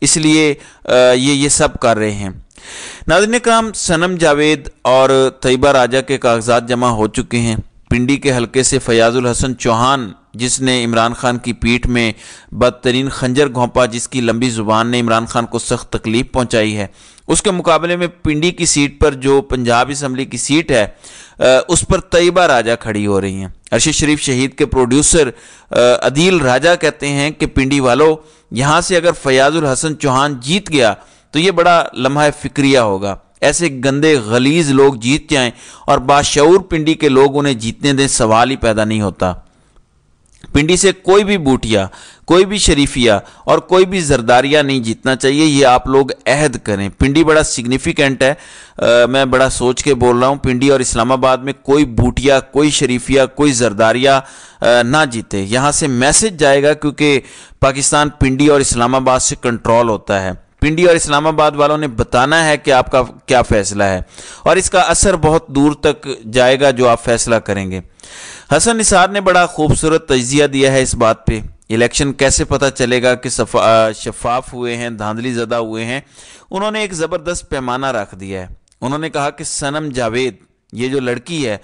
اس لیے یہ سب کر رہے ہیں۔ ناظرین کرام، صنم جاوید اور طیبہ راجہ کے کاغذات جمع ہو چکے ہیں۔ پنڈی کے حلقے سے فیاض الحسن چوہان، جس نے عمران خان کی پیٹھ میں بدترین خنجر گھونپا، جس کی لمبی زبان نے عمران خان کو سخت تکلیف پہنچائی ہے، اس کے مقابلے میں پنڈی کی سیٹ پر جو پنجاب اسمبلی کی سیٹ ہے اس پر طیبہ راجہ کھڑی ہو رہی ہیں۔ ارشد شریف شہید کے پروڈیوسر عدیل راجہ کہتے ہیں کہ پنڈی والوں، یہاں سے اگر فیاض الحسن چوہان جیت گیا تو یہ بڑا لمحہ فکریہ ہوگا۔ ایسے گندے غلیظ لوگ جیت جائیں اور باشعور پنڈی کے لوگ انہیں جیتنے دیں، سوال ہی پیدا نہیں ہوتا۔ پنڈی سے کوئی بھی بوٹیا، کوئی بھی شریفیہ اور کوئی بھی زرداریہ نہیں جیتنا چاہیے، یہ آپ لوگ عہد کریں۔ پنڈی بڑا سگنیفیکنٹ ہے، میں بڑا سوچ کے بول رہا ہوں۔ پنڈی اور اسلام آباد میں کوئی بوٹیا، کوئی شریفیہ، کوئی زرداریہ نہ جیتے۔ یہاں سے میسج جائے گا، کیونکہ پاکستان پنڈی اور اسلام آباد سے کنٹرول ہوتا ہے۔ پنڈی اور اسلام آباد والوں نے بتانا ہے کہ آپ کا کیا فیصلہ ہے، اور اس کا اثر بہت دور تک جائے گا جو آپ فیصلہ کریں گے۔ حسن نثار نے بڑا خوبصورت تجزیہ دیا ہے اس بات پہ، الیکشن کیسے پتہ چلے گا کہ شفاف ہوئے ہیں، دھاندلی زدہ ہوئے ہیں۔ انہوں نے ایک زبردست پیمانہ رکھ دیا ہے۔ انہوں نے کہا کہ صنم جاوید، یہ جو لڑکی ہے،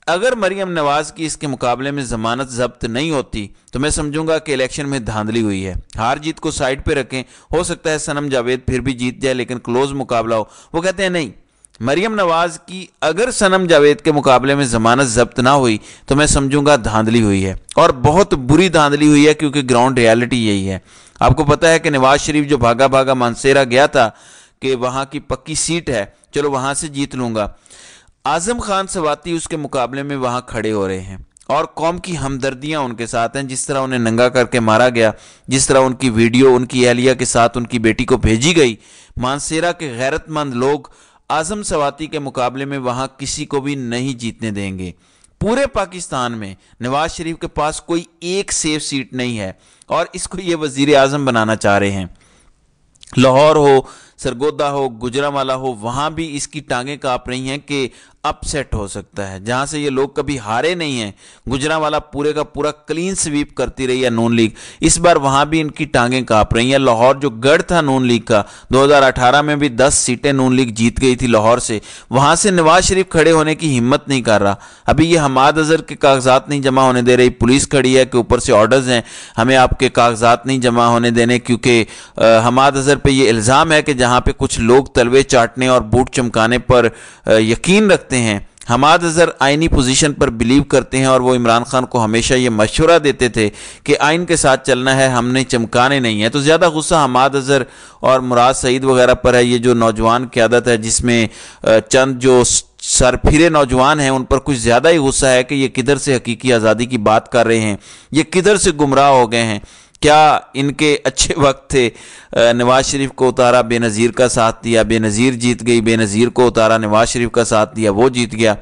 اگر مریم نواز کی اس کے مقابلے میں ضمانت ضبط نہیں ہوتی تو میں سمجھوں گا کہ الیکشن میں دھاندلی ہوئی ہے۔ ہار جیت کو سائڈ پہ رکھیں، ہو سکتا ہے صنم جاوید پھر بھی جیت جائے لیکن کلوز مقابلہ ہو۔ وہ کہتے ہیں نہیں، مریم نواز کی اگر صنم جاوید کے مقابلے میں ضمانت ضبط نہ ہوئی تو میں سمجھوں گا دھاندلی ہوئی ہے، اور بہت بری دھاندلی ہوئی ہے، کیونکہ گراؤنڈ ریالٹی یہی ہے۔ آپ کو پتہ ہے کہ نواز شریف جو بھاگا بھاگا مانسیرا گیا تھا کہ وہاں کی پکی سیٹ ہے، چلو وہاں سے جیت لوں گا، اعظم خان سواتی اس کے مقابلے میں وہاں کھڑے ہو رہے ہیں، اور قوم کی ہمدردیاں ان کے ساتھ ہیں۔ جس طرح انہیں ننگا کر کے مارا گیا، جس طرح ان کی ویڈیو ان کی اہلیہ کے ساتھ ان کی بیٹی کو بھیجی گئی، مانسیرا کے غیرت مند لوگ اعظم سواتی کے مقابلے میں وہاں کسی کو بھی نہیں جیتنے دیں گے۔ پورے پاکستان میں نواز شریف کے پاس کوئی ایک سیف سیٹ نہیں ہے، اور اس کو یہ وزیر اعظم بنانا چاہ رہے ہیں۔ لاہور ہو، سرگودا ہو، گجرانوالہ ہو، وہاں بھی اس کی ٹانگیں کانپ رہی ہیں کہ اپ سیٹ ہو سکتا ہے۔ جہاں سے یہ لوگ کبھی ہارے نہیں ہیں، گجرانوالہ پورے کا پورا کلین سویپ کرتی رہی ہے نون لیگ، اس بار وہاں بھی ان کی ٹانگیں کانپ رہی ہیں۔ لاہور جو گڑھ تھا نون لیگ کا، 2018 میں بھی 10 سیٹیں نون لیگ جیت گئی تھی لاہور سے، وہاں سے نواز شریف کھڑے ہونے کی ہمت نہیں کر رہا۔ ابھی یہ حماد اظہر کے کاغذات نہیں جمع ہونے دے رہی، پولیس کھڑی ہے کہ اوپر سے آرڈرز ہیں ہمیں آپ کے کاغذات نہیں جمع ہونے دینے، کیونکہ حماد اظہر پہ یہ الزام ہے کہ جہاں پہ کچھ لوگ تلوے چاٹنے اور بوٹ چمکانے پر یقین رکھتے ہیں، حماد اظہر آئینی پوزیشن پر بلیو کرتے ہیں، اور وہ عمران خان کو ہمیشہ یہ مشورہ دیتے تھے کہ آئین کے ساتھ چلنا ہے، ہم نے چمکانے نہیں ہے۔ تو زیادہ غصہ حماد اظہر اور مراد سعید وغیرہ پر ہے۔ یہ جو نوجوان قیادت ہے، جس میں چند جو سر پھرے نوجوان ہیں، ان پر کچھ زیادہ ہی غصہ ہے کہ یہ کدھر سے حقیقی آزادی کی بات کر رہے ہیں، یہ کدھر سے گمراہ ہو گئے ہیں۔ کیا ان کے اچھے وقت تھے؟ نواز شریف کو اتارا، بے نظیر کا ساتھ دیا، بے نظیر جیت گئی، بے نظیر کو اتارا، نواز شریف کا ساتھ دیا، وہ جیت گیا۔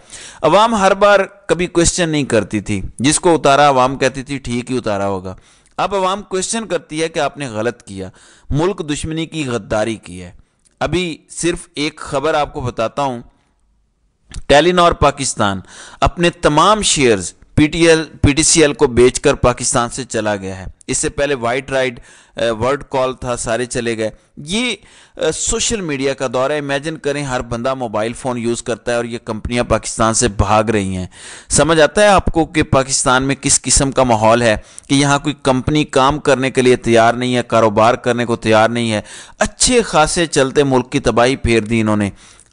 عوام ہر بار کبھی کوشچن نہیں کرتی تھی، جس کو اتارا عوام کہتی تھی ٹھیک ہی اتارا ہوگا۔ اب عوام کوشچن کرتی ہے کہ آپ نے غلط کیا، ملک دشمنی کی، غداری کی ہے۔ ابھی صرف ایک خبر آپ کو بتاتا ہوں، ٹیلی نار پاکستان اپنے تمام shares P T C L کو بیچ کر پاکستان سے چلا گیا ہے۔ اس سے پہلے وائٹ رائڈ، ورڈ کال تھا، سارے چلے گئے۔ یہ سوشل میڈیا کا دور ہے، امیجن کریں ہر بندہ موبائل فون یوز کرتا ہے اور یہ کمپنیاں پاکستان سے بھاگ رہی ہیں۔ سمجھ آتا ہے آپ کو کہ پاکستان میں کس قسم کا ماحول ہے، کہ یہاں کوئی کمپنی کام کرنے کے لیے تیار نہیں ہے، کاروبار کرنے کو تیار نہیں ہے۔ اچھے خاصے چلتے ملک کی تباہی پھیر دی انہوں نے۔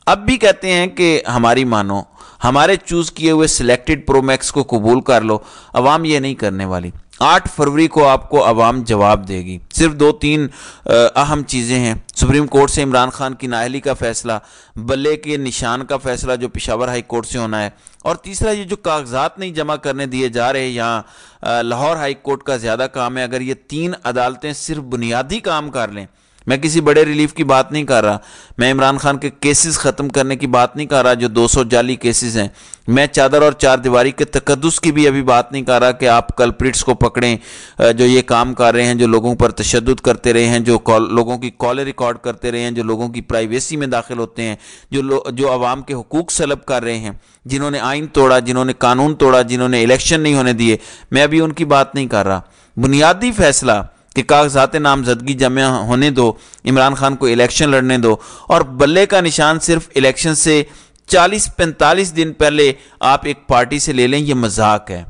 اب بھی کہتے ہیں کہ ہماری مانو، ہمارے چوز کیے ہوئے سلیکٹڈ پرو میکس کو قبول کر لو۔ عوام یہ نہیں کرنے والی۔ 8 فروری کو آپ کو عوام جواب دے گی۔ صرف 2-3 اہم چیزیں ہیں۔ سپریم کورٹ سے عمران خان کی نااہلی کا فیصلہ، بلے کے نشان کا فیصلہ جو پشاور ہائی کورٹ سے ہونا ہے، اور تیسرا یہ جو کاغذات نہیں جمع کرنے دیے جا رہے، یہاں لاہور ہائی کورٹ کا زیادہ کام ہے۔ اگر یہ 3 عدالتیں صرف بنیادی کام کر لیں، میں کسی بڑے ریلیف کی بات نہیں کر رہا، میں عمران خان کے کیسز ختم کرنے کی بات نہیں کر رہا جو 200 جعلی کیسز ہیں، میں چادر اور چار دیواری کے تقدس کی بھی ابھی بات نہیں کر رہا کہ آپ کلپریٹس کو پکڑیں جو یہ کام کر رہے ہیں، جو لوگوں پر تشدد کرتے رہے ہیں، جو لوگوں کی کالیں ریکارڈ کرتے رہے ہیں، جو لوگوں کی پرائیویسی میں داخل ہوتے ہیں، جو عوام کے حقوق سلب کر رہے ہیں، جنہوں نے آئین توڑا، جنہوں نے قانون توڑا، جنہوں نے الیکشن نہیں ہونے دیے۔ میں ابھی ان کی بات نہیں کر رہا۔ بنیادی فیصلہ کہ کاغذات نامزدگی جمع ہونے دو، عمران خان کو الیکشن لڑنے دو، اور بلے کا نشان صرف الیکشن سے 40-45 دن پہلے آپ ایک پارٹی سے لے لیں، یہ مذاق ہے۔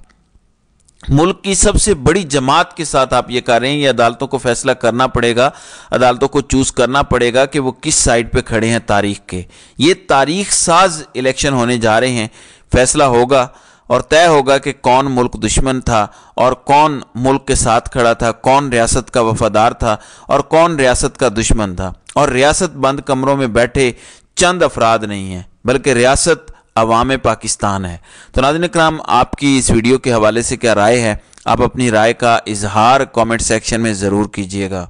ملک کی سب سے بڑی جماعت کے ساتھ آپ یہ کر رہے ہیں، یہ عدالتوں کو فیصلہ کرنا پڑے گا، عدالتوں کو چوز کرنا پڑے گا کہ وہ کس سائیڈ پہ کھڑے ہیں تاریخ کے۔ یہ تاریخ ساز الیکشن ہونے جا رہے ہیں، فیصلہ ہوگا اور طے ہوگا کہ کون ملک دشمن تھا اور کون ملک کے ساتھ کھڑا تھا، کون ریاست کا وفادار تھا اور کون ریاست کا دشمن تھا۔ اور ریاست بند کمروں میں بیٹھے چند افراد نہیں ہیں، بلکہ ریاست عوام پاکستان ہے۔ تو ناظرین اکرام، آپ کی اس ویڈیو کے حوالے سے کیا رائے ہے؟ آپ اپنی رائے کا اظہار کامنٹ سیکشن میں ضرور کیجیے گا۔